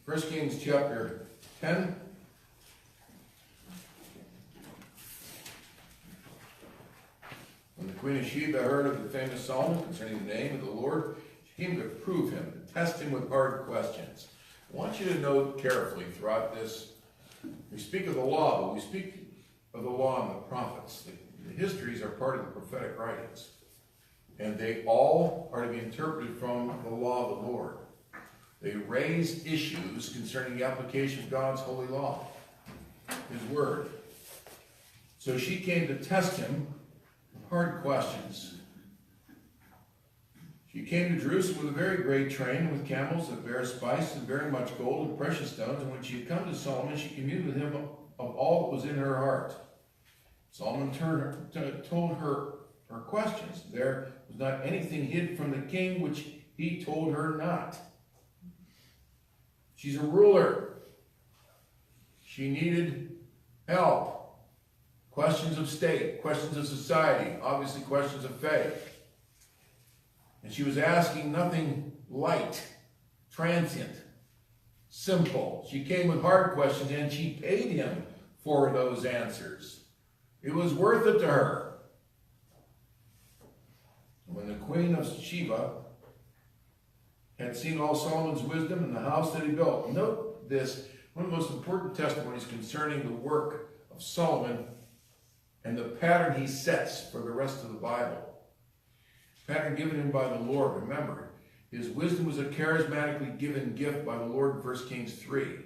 1 Kings chapter 10. When the Queen of Sheba heard of the famous Solomon concerning the name of the Lord, she came to prove him, to test him with hard questions. I want you to note carefully throughout this, we speak of the law, but we speak of the law and the prophets. The histories are part of the prophetic writings. And they all are to be interpreted from the law of the Lord. They raise issues concerning the application of God's holy law, His word. So she came to test him with hard questions. She came to Jerusalem with a very great train, with camels that bear spice and very much gold and precious stones. And when she had come to Solomon, she communed with him of all that was in her heart. Solomon told her questions. There was not anything hid from the king which he told her not. She's a ruler. She needed help. Questions of state, questions of society, obviously questions of faith. And she was asking nothing light, transient, simple. She came with hard questions and she paid him for those answers. It was worth it to her. When the Queen of Sheba had seen all Solomon's wisdom and the house that he built. Note this, one of the most important testimonies concerning the work of Solomon and the pattern he sets for the rest of the Bible. Pattern given him by the Lord. Remember, his wisdom was a charismatically given gift by the Lord in 1 Kings 3.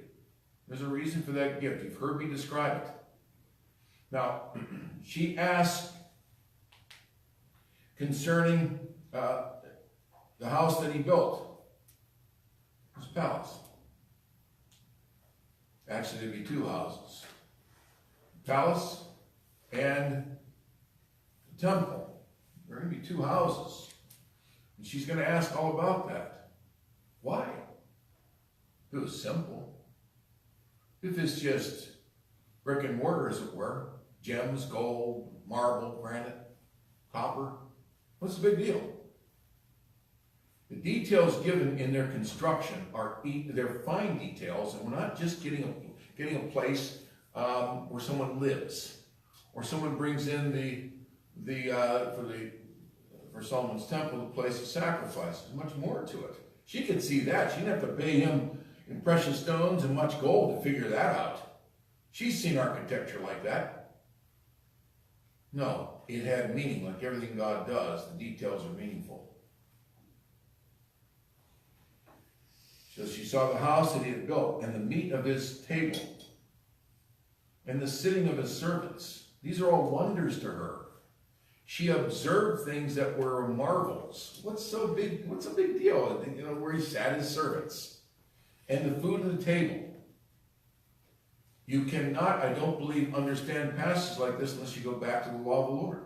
There's a reason for that gift. You've heard me describe it. Now, she asked concerning the house that he built. His palace. Actually, there'd be two houses. The palace and the temple. There are going to be two houses. And she's going to ask all about that. Why? If it was simple. If it's just brick and mortar, as it were, gems, gold, marble, granite, copper, what's the big deal? The details given in their construction are they're fine details, and we're not just getting a place where someone lives, or someone brings in for Solomon's temple the place of sacrifice. There's much more to it. She could see that. She didn't have to pay him in precious stones and much gold to figure that out. She's seen architecture like that. No, it had meaning, like everything God does. The details are meaningful. So she saw the house that he had built, and the meat of his table, and the sitting of his servants. These are all wonders to her. She observed things that were marvels. What's a big deal? You know, where he sat his servants. And the food at the table. You cannot, I don't believe, understand passages like this unless you go back to the law of the Lord.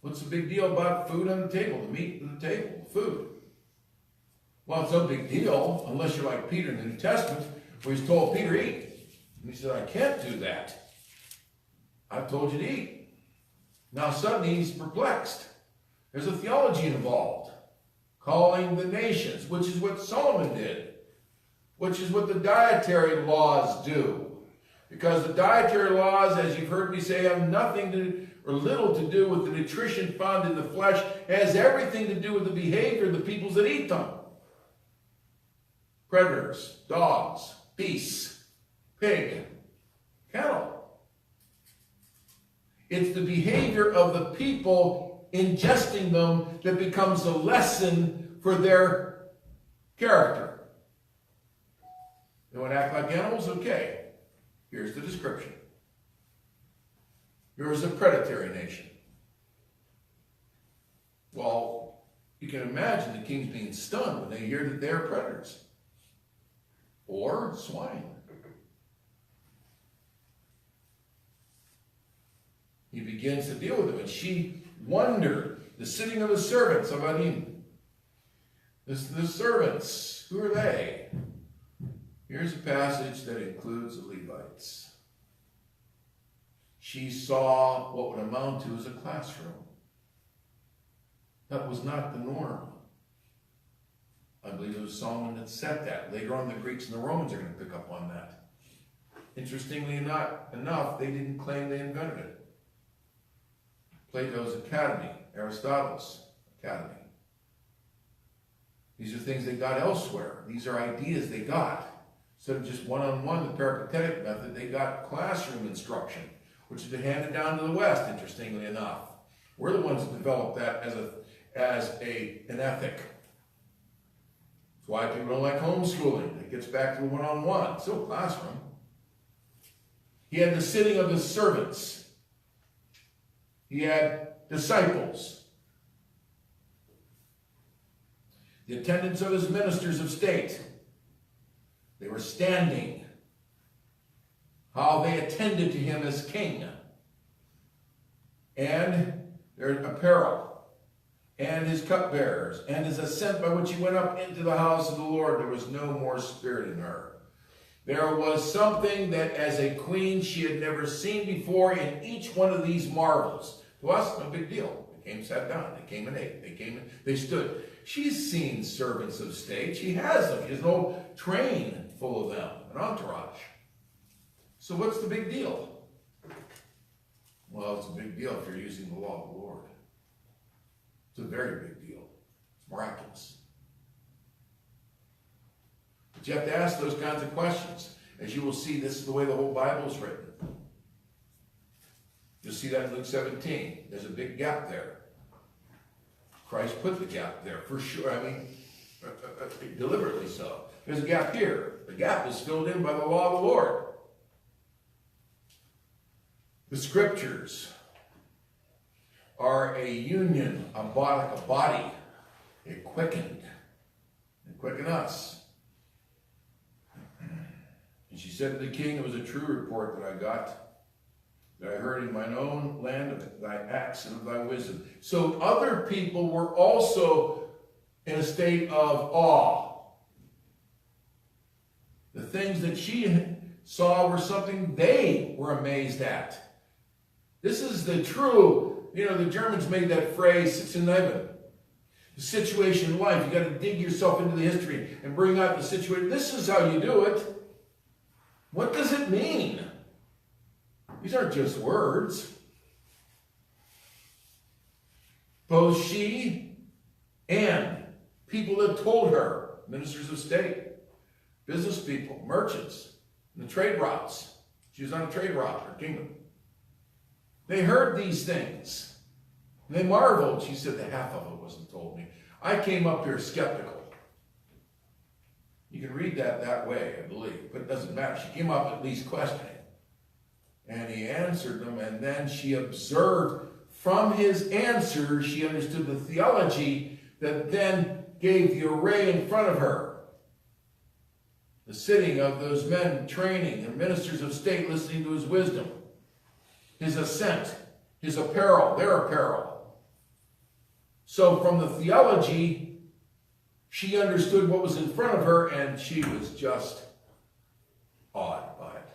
What's the big deal about food on the table, the meat on the table, the food? Well, it's no big deal unless you're like Peter in the New Testament, where he's told Peter, eat. And he said, I can't do that. I've told you to eat. Now suddenly he's perplexed. There's a theology involved. Calling the nations, which is what Solomon did. Which is what the dietary laws do. Because the dietary laws, as you've heard me say, have nothing to, or little to do with the nutrition found in the flesh. It has everything to do with the behavior of the peoples that eat them. Predators, dogs, beasts, pig, cattle. It's the behavior of the people ingesting them that becomes a lesson for their character. They want to act like animals? Okay. Here's the description. Yours a predatory nation. Well, you can imagine the kings being stunned when they hear that they're predators. Or swine. He begins to deal with them, and she wondered. The sitting of the servants, Avadim. The servants, who are they? Here's a passage that includes the Levites. She saw what would amount to as a classroom. That was not the norm. I believe it was Solomon that said that. Later on, the Greeks and the Romans are going to pick up on that. Interestingly enough, they didn't claim they invented it. Plato's Academy, Aristotle's Academy. These are things they got elsewhere. These are ideas they got. Instead of just one-on-one, the peripatetic method, they got classroom instruction, which has been handed down to the West, interestingly enough. We're the ones that developed that as an ethic. That's why people don't like homeschooling. It gets back to the one-on-one. Still classroom. He had the sitting of his servants. He had disciples. The attendance of his ministers of state. They were standing. How they attended to him as king. And their apparel. And his cupbearers. And his ascent by which he went up into the house of the Lord. There was no more spirit in her. There was something that as a queen she had never seen before in each one of these marvels. To us, no big deal. They came, sat down. They came and ate. They came and they stood. She's seen servants of state. She has them. She has an whole train full of them, an entourage. So what's the big deal? Well, it's a big deal if you're using the law of the Lord. It's a very big deal. It's miraculous. But you have to ask those kinds of questions. As you will see, this is the way the whole Bible is written. You'll see that in Luke 17. There's a big gap there. Christ put the gap there, for sure. I mean, deliberately so. There's a gap here. The gap is filled in by the law of the Lord. The scriptures are a union, a body. It quickened. It quickened us. And she said to the king, it was a true report that I got, that I heard in mine own land of thy acts and of thy wisdom. So other people were also in a state of awe. The things that she saw were something they were amazed at. This is the true, the Germans made that phrase, sitz in Leben. The situation in life, you got to dig yourself into the history and bring out the situation. This is how you do it. What does it mean? These aren't just words. Both she and people that told her, ministers of state, business people, merchants, and the trade routes. She was on a trade route, her kingdom. They heard these things. And they marveled. She said, the half of it wasn't told me. I came up here skeptical. You can read that way, I believe. But it doesn't matter. She came up at least questioning. And he answered them, and then she observed from his answers, she understood the theology that then gave the array in front of her. The sitting of those men training, the ministers of state listening to his wisdom, his ascent, his apparel, their apparel. So from the theology, she understood what was in front of her, and she was just awed by it.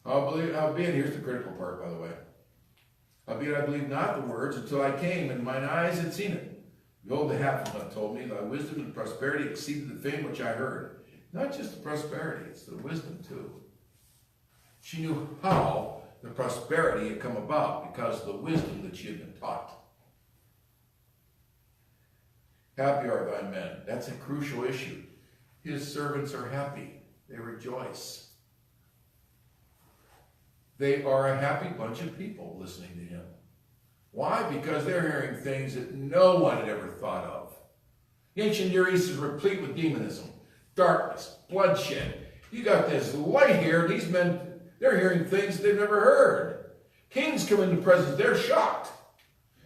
Howbeit, here's the critical part, by the way. Howbeit, I believed not the words until I came, and mine eyes had seen it. Behold, the half of them told me, thy wisdom and prosperity exceeded the fame which I heard. Not just the prosperity, it's the wisdom too. She knew how the prosperity had come about because of the wisdom that she had been taught. Happy are thy men. That's a crucial issue. His servants are happy. They rejoice. They are a happy bunch of people listening to him. Why? Because they're hearing things that no one had ever thought of. The ancient Near East is replete with demonism, darkness, bloodshed. You got this light here. These men, they're hearing things they've never heard. Kings come into presence. They're shocked.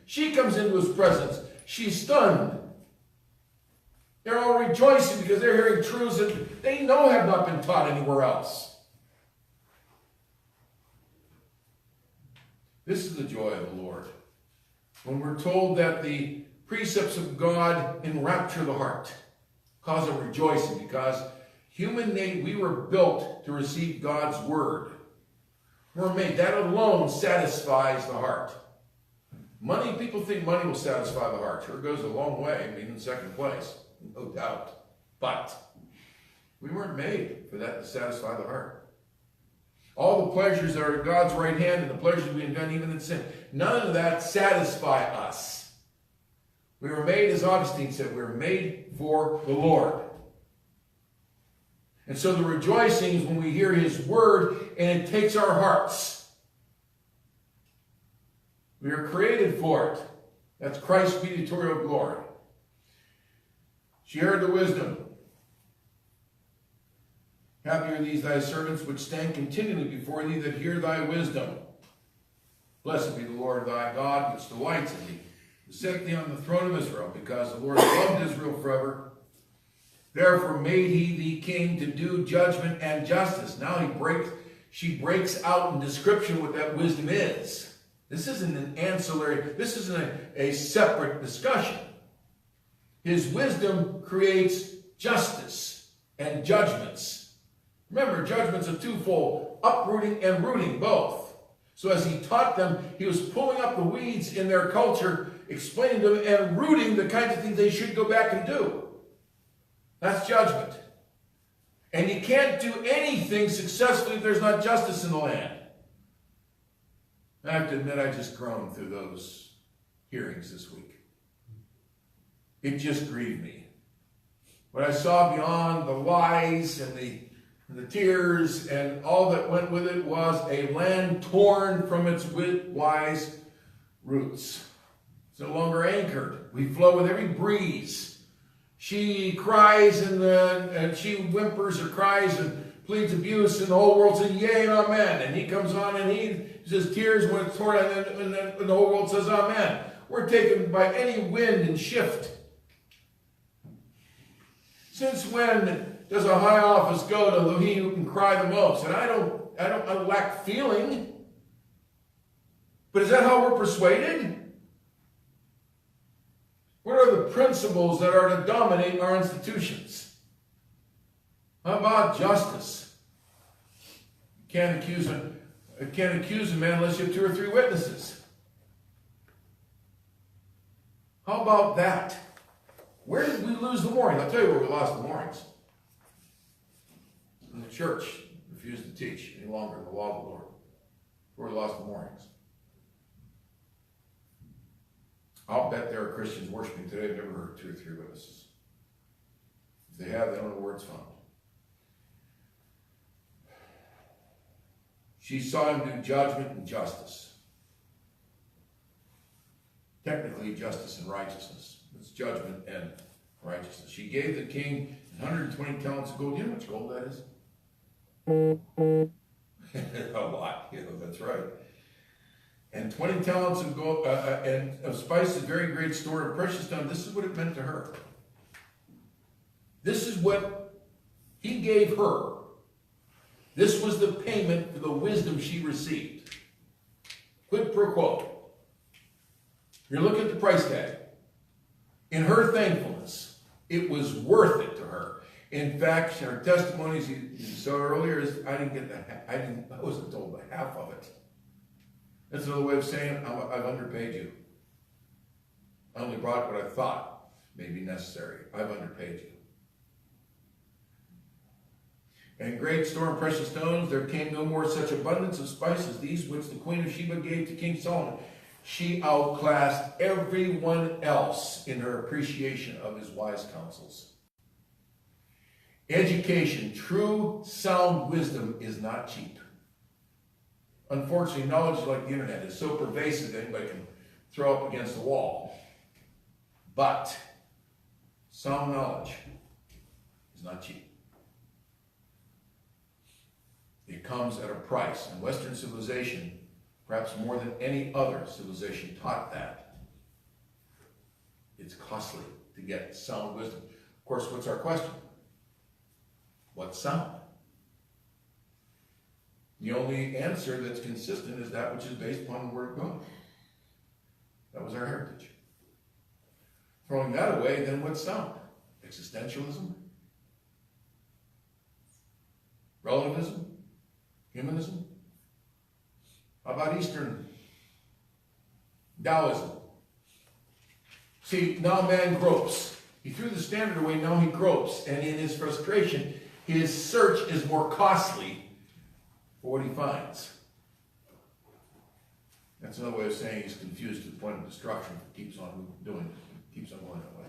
She comes into his presence. She's stunned. They're all rejoicing because they're hearing truths that they know have not been taught anywhere else. This is the joy of the Lord. When we're told that the precepts of God enrapture the heart, cause a rejoicing, because we were built to receive God's word. We're made. That alone satisfies the heart. Money, people think money will satisfy the heart. Sure goes a long way, being in second place, no doubt. But we weren't made for that to satisfy the heart. All the pleasures that are at God's right hand and the pleasures we have done even in sin, none of that satisfy us. We were made, as Augustine said, we were made for the Lord. And so the rejoicing is when we hear his word and it takes our hearts. We are created for it. That's Christ's mediatorial glory. She heard the wisdom. Happy are these thy servants which stand continually before thee that hear thy wisdom. Blessed be the Lord thy God, which delights in thee, who set thee on the throne of Israel, because the Lord loved Israel forever. Therefore made he thee king to do judgment and justice. Now she breaks out in description what that wisdom is. This isn't an ancillary, this isn't a separate discussion. His wisdom creates justice and judgments. Remember, judgments are twofold, uprooting and rooting both. So as he taught them, he was pulling up the weeds in their culture, explaining to them, and rooting the kinds of things they should go back and do. That's judgment. And you can't do anything successfully if there's not justice in the land. I have to admit, I just groaned through those hearings this week. It just grieved me. What I saw beyond the lies and the tears and all that went with it was a land torn from its wise roots. It's no longer anchored. We flow with every breeze. She cries and she whimpers or cries and pleads abuse, and the whole world says, yea and amen. And he comes on and he says tears when it's torn, and the whole world says amen. We're taken by any wind and shift. Since when does a high office go to he who can cry the most? And I don't lack feeling. But is that how we're persuaded? What are the principles that are to dominate our institutions? How about justice? You can't accuse a man unless you have 2 or 3 witnesses. How about that? Where did we lose the moorings? I'll tell you where we lost the moorings. When the church refused to teach any longer the law of the Lord. Where we lost the moorings. I'll bet there are Christians worshiping today who've never heard 2 or 3 witnesses. If they have, they don't know where it's found. She saw him do judgment and justice. Technically, justice and righteousness. It's judgment and righteousness. She gave the king 120 talents of gold. You know how much gold that is? A lot. That's right. And 20 talents of gold and of spices, very great store of precious stone. This is what it meant to her. This is what he gave her. This was the payment for the wisdom she received. Quid pro quo. You look at the price tag. In her thankfulness, it was worth it to her. In fact, her testimonies you saw earlier is I wasn't told the half of it. That's another way of saying I've underpaid you. I only brought what I thought may be necessary. I've underpaid you. And great store of precious stones, there came no more such abundance of spices, these which the Queen of Sheba gave to King Solomon. She outclassed everyone else in her appreciation of his wise counsels. Education, true sound wisdom is not cheap. Unfortunately, knowledge like the internet is so pervasive that anybody can throw up against the wall. But sound knowledge is not cheap. It comes at a price. And Western civilization, perhaps more than any other civilization, taught that. It's costly to get sound wisdom. Of course, what's our question? What's sound? The only answer that's consistent is that which is based upon the Word of God. That was our heritage. Throwing that away, then what's sound? Existentialism? Relativism? Humanism? How about Eastern Taoism? See, now man gropes. He threw the standard away, now he gropes. And in his frustration, his search is more costly for what he finds. That's another way of saying he's confused to the point of destruction. Keeps on doing it. Keeps on going that way.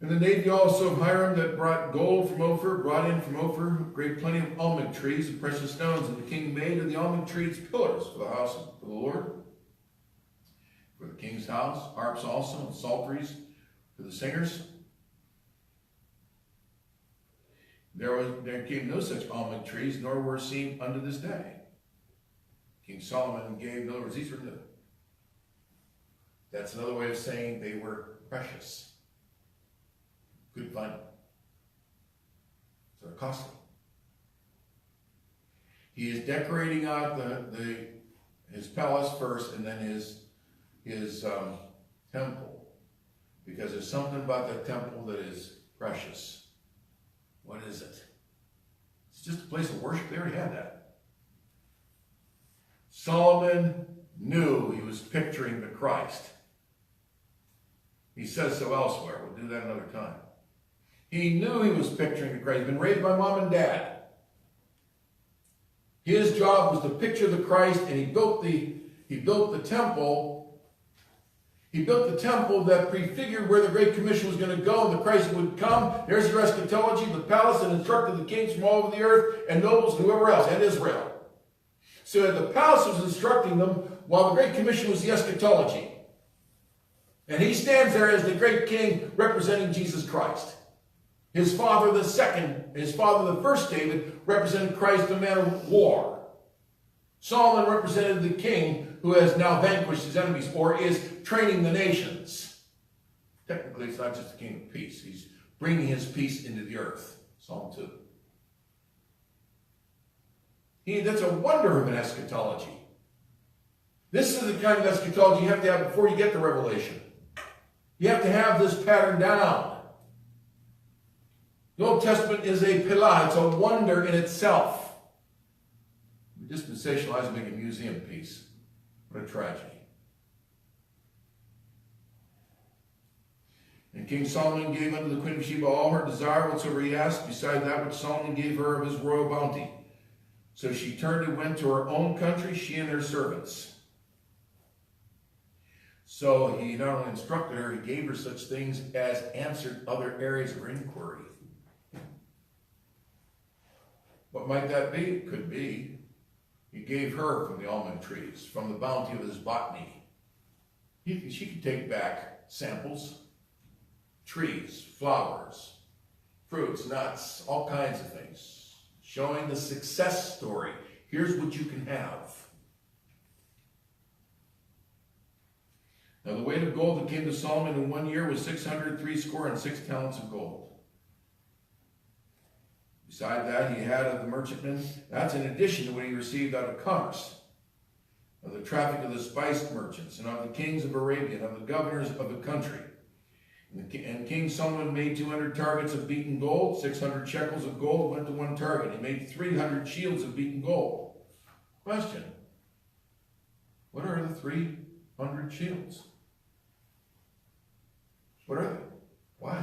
And the navy also of Hiram that brought gold from Ophir, brought in from Ophir great plenty of almond trees and precious stones. And the king made of the almond trees pillars for the house of the Lord, for the king's house, harps also, and psalteries for the singers. There came no such almond trees, nor were seen unto this day. King Solomon gave, in other words, these were new. That's another way of saying they were precious. Couldn't find them. So they're costly. He is decorating out his palace first, and then his temple, because there's something about that temple that is precious. What is it? It's just a place of worship. They already had that. Solomon knew he was picturing the Christ. He says so elsewhere. We'll do that another time. He knew he was picturing the Christ. He'd been raised by mom and dad. His job was to picture the Christ, and he built the temple. He built the temple that prefigured where the Great Commission was going to go, and the Christ would come. There's your eschatology, the palace, and instructed the kings from all over the earth, and nobles, and whoever else, and Israel. So the palace was instructing them, while the Great Commission was the eschatology. And he stands there as the great king representing Jesus Christ. His father, the first David, represented Christ, the man of war. Solomon represented the king who has now vanquished his enemies, or is training the nations. Technically, it's not just the king of peace. He's bringing his peace into the earth. Psalm 2. That's a wonder of an eschatology. This is the kind of eschatology you have to have before you get to Revelation. You have to have this pattern down. The Old Testament is a pilah. It's a wonder in itself. We dispensationalize and make a museum piece. What a tragedy. And King Solomon gave unto the Queen of Sheba all her desire, whatsoever he asked, beside that which Solomon gave her of his royal bounty. So she turned and went to her own country, she and her servants. So he not only instructed her, he gave her such things as answered other areas of her inquiry. What might that be? It could be he gave her from the almond trees, from the bounty of his botany. She could take back samples, trees, flowers, fruits, nuts, all kinds of things, showing the success story. Here's what you can have. Now the weight of gold that came to Solomon in 1 year was 666 talents of gold. Beside that, he had of the merchantmen, that's in addition to what he received out of commerce, of the traffic of the spice merchants, and of the kings of Arabia, and of the governors of the country. And King Solomon made 200 targets of beaten gold, 600 shekels of gold went to one target. He made 300 shields of beaten gold. Question: what are the 300 shields? What are they? Why?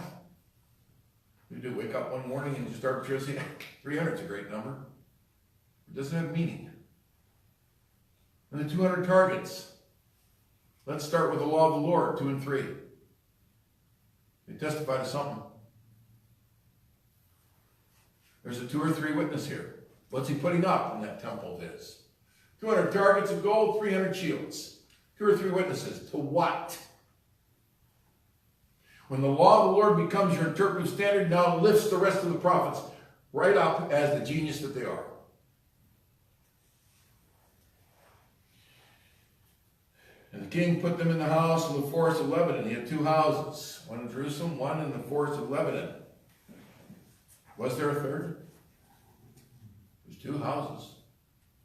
You do wake up one morning and just arbitrarily say, 300 is a great number. It doesn't have meaning. And the 200 targets. Let's start with the law of the Lord, 2 and 3. They testify to something. There's a 2 or 3 witness here. What's he putting up in that temple of his? 200 targets of gold, 300 shields. 2 or 3 witnesses. To what? When the law of the Lord becomes your interpretive standard, now lifts the rest of the prophets right up as the genius that they are. And the king put them in the house in the forest of Lebanon. He had 2 houses, one in Jerusalem, one in the forest of Lebanon. Was there a third? There's 2 houses,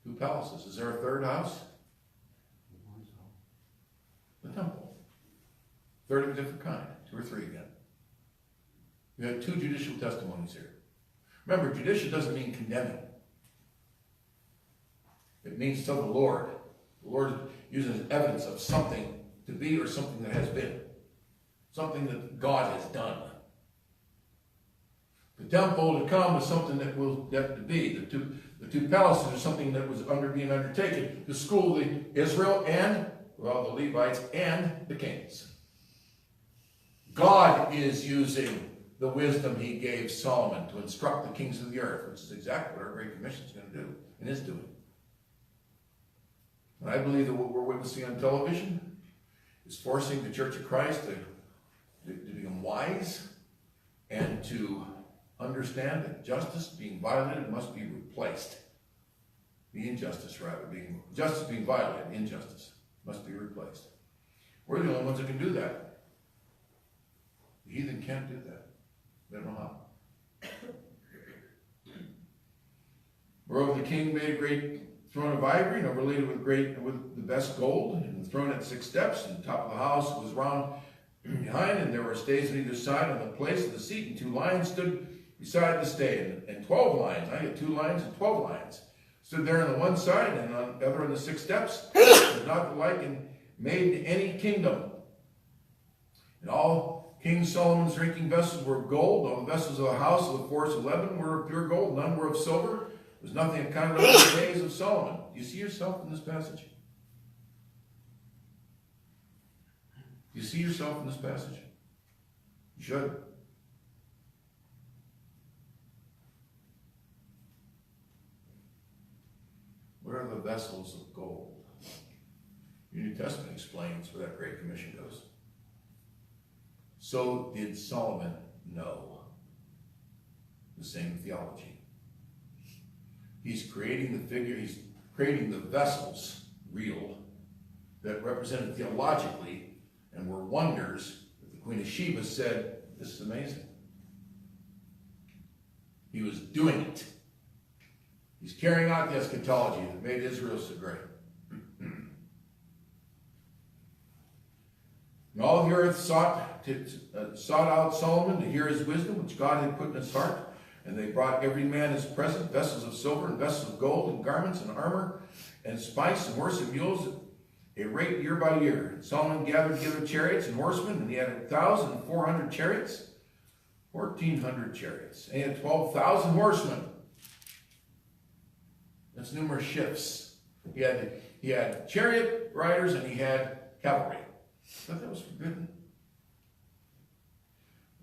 2 palaces. Is there a third house? The temple. Third of a different kind. 2 or 3 again. We have 2 judicial testimonies here. Remember, judicial doesn't mean condemning. It means tell the Lord. The Lord uses evidence of something to be or something that has been. Something that God has done. The temple to come is something that will yet to be. The two palaces are something that was being undertaken to school the Israel and, well, the Levites and the kings. God is using the wisdom he gave Solomon to instruct the kings of the earth, which is exactly what our Great Commission is going to do and is doing. And I believe that what we're witnessing on television is forcing the Church of Christ to become wise and to understand that justice being violated must be replaced. The injustice, rather, justice being violated, injustice must be replaced. We're the only ones that can do that. The heathen can't do that. They don't know how. Moreover, the king made a great throne of ivory, and overlaid it with the best gold, and the throne had 6 steps, and the top of the house was round behind, and there were stays on either side on the place of the seat, and 2 lions stood beside the stay, and 12 lions. I had 2 lions and 12 lions stood there on the one side, and on the other on the 6 steps. It was not the like in made in any kingdom. And all King Solomon's drinking vessels were of gold. All the vessels of the house of the forest of Lebanon were of pure gold. None were of silver. There was nothing accounted of in the days of Solomon. Do you see yourself in this passage? Do you see yourself in this passage? You should. What are the vessels of gold? Your New Testament explains where that Great Commission goes. So did Solomon know the same theology. He's creating the figure, he's creating the vessels, real, that represented theologically and were wonders that the Queen of Sheba said, this is amazing. He was doing it. He's carrying out the eschatology that made Israel so great. And all the earth sought out Solomon to hear his wisdom, which God had put in his heart. And they brought every man his present, vessels of silver and vessels of gold and garments and armor and spice and horse and mules at a rate year by year. And Solomon gathered together chariots and horsemen, and he had 1,400 chariots, 1,400 chariots. And he had 12,000 horsemen. That's numerous shifts. He had chariot riders and he had cavalry. I thought that was forbidden.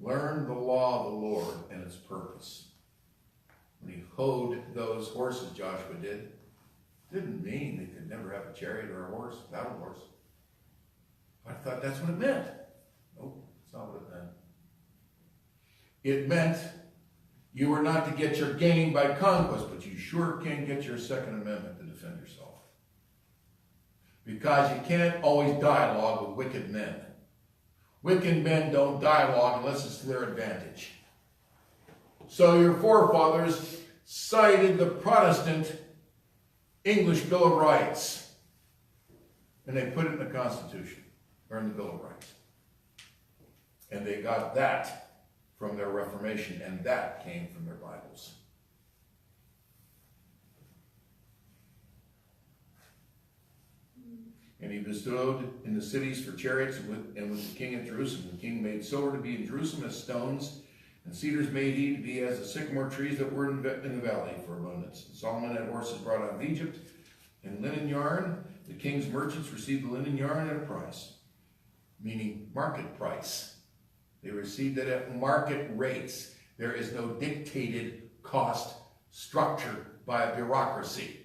Learn the law of the Lord and its purpose. When he hoed those horses, Joshua didn't mean they could never have a chariot or a horse, battle horse. I thought that's what it meant. Nope, that's not what it meant. It meant you were not to get your gain by conquest, but you sure can get your Second Amendment to defend yourself. Because you can't always dialogue with wicked men. Wicked men don't dialogue unless it's to their advantage. So your forefathers cited the Protestant English Bill of Rights. And they put it in the Constitution, or in the Bill of Rights. And they got that from their Reformation, and that came from their Bibles. And he bestowed in the cities for chariots and with the king at Jerusalem. The king made silver to be in Jerusalem as stones, and cedars made he to be as the sycamore trees that were in the valley for abundance. And Solomon had horses brought out of Egypt, and linen yarn. The king's merchants received the linen yarn at a price, meaning market price. They received it at market rates. There is no dictated cost structure by a bureaucracy.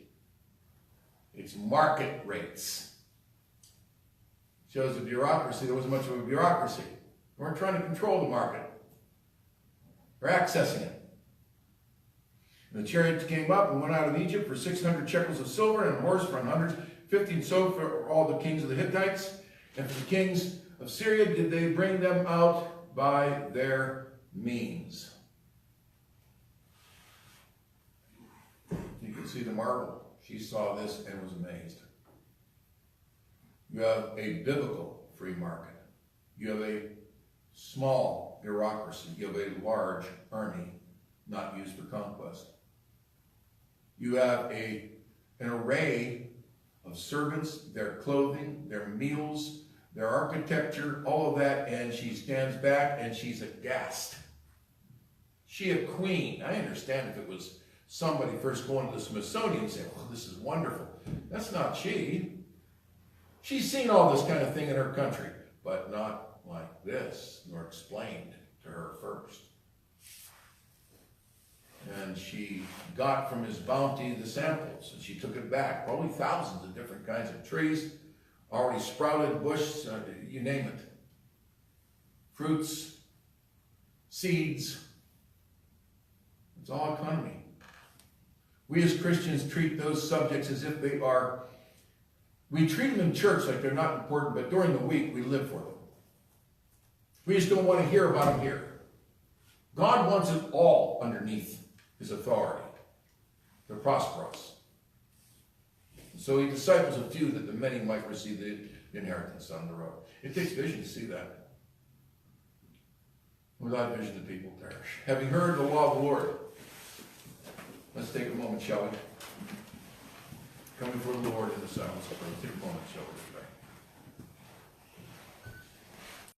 It's market rates. Shows the bureaucracy, there wasn't much of a bureaucracy. We weren't trying to control the market. We're accessing it. And the chariots came up and went out of Egypt for 600 shekels of silver, and a horse for 150, and so for all the kings of the Hittites. And for the kings of Syria did they bring them out by their means. You can see the marvel. She saw this and was amazed. You have a biblical free market. You have a small bureaucracy. You have a large army not used for conquest. You have an array of servants, their clothing, their meals, their architecture, all of that, and she stands back and she's aghast. She a queen. I understand if it was somebody first going to the Smithsonian and saying, "Oh, this is wonderful." That's not she. She's seen all this kind of thing in her country, but not like this, nor explained to her first. And she got from his bounty the samples, and she took it back. Probably thousands of different kinds of trees, already sprouted, bush, you name it. Fruits, seeds. It's all economy. We as Christians treat those subjects as if they are, we treat them in church like they're not important, but during the week we live for them. We just don't want to hear about them here. God wants it all underneath his authority to prosper us. So he disciples a few that the many might receive the inheritance on the road. It takes vision to see that. Without vision, the people perish. Having heard the law of the Lord, let's take a moment, shall we? Come before the Lord in the silence of prayer. Take a moment, shall we?